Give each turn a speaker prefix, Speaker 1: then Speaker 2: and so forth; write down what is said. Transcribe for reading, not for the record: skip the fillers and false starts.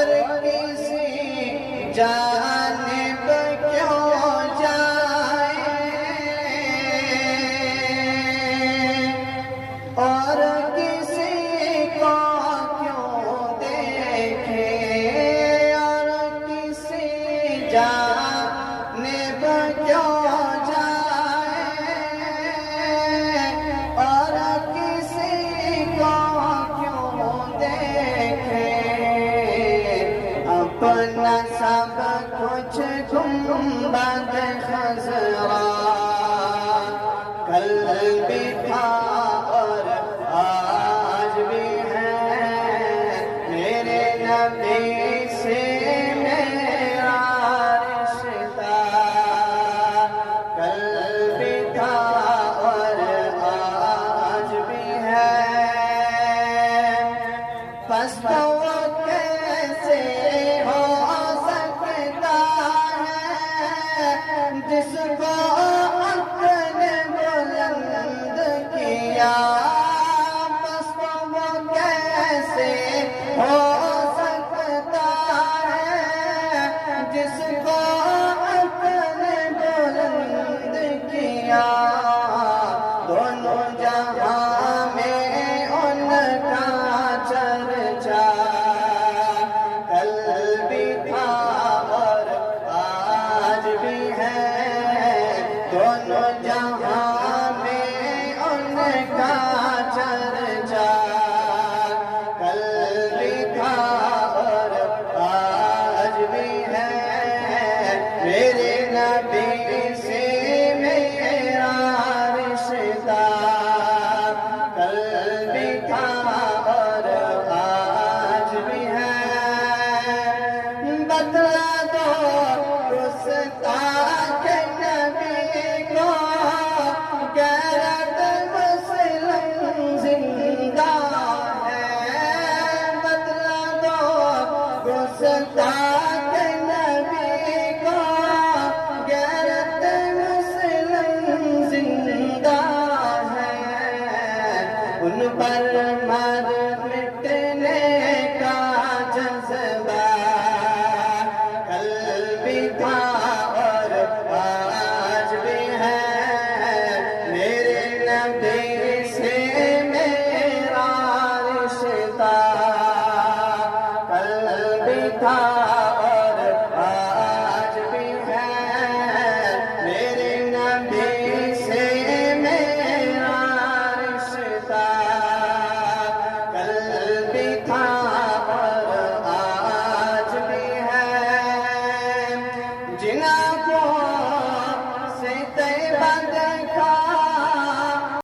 Speaker 1: اور کسی جانب کیوں جائے، اور کسی کو کیوں دیکھے، اور کسی جانب کیوں جائے، اور کسی کو کیوں دیکھے، اپنا سب کچھ گنبد خضرا کل بھی تھا اور آج بھی ہے، میرے نبی سے میرا رشتہ کل بھی تھا اور آج بھی ہے، پس تو وہ کیسے ہو سکتا ہے جس کو حق نے بلند کیا، پس تو وہ کیسے ہو سکتا ہے جس کو حق نے بلند کیا، دونوں جہاں میں ان کا چرچا کل بھی تھا اور آج بھی ہے، دونوں جہاں میں ان کا چرچا کل بھی تھا اور آج بھی ہے، میرے نبی سے میرا رشتہ کل بھی تھا اور آج بھی ہے، بتلا دو گستاخ نبی کو غیرت مسلم زندہ ہے، بتلا دو گستاخ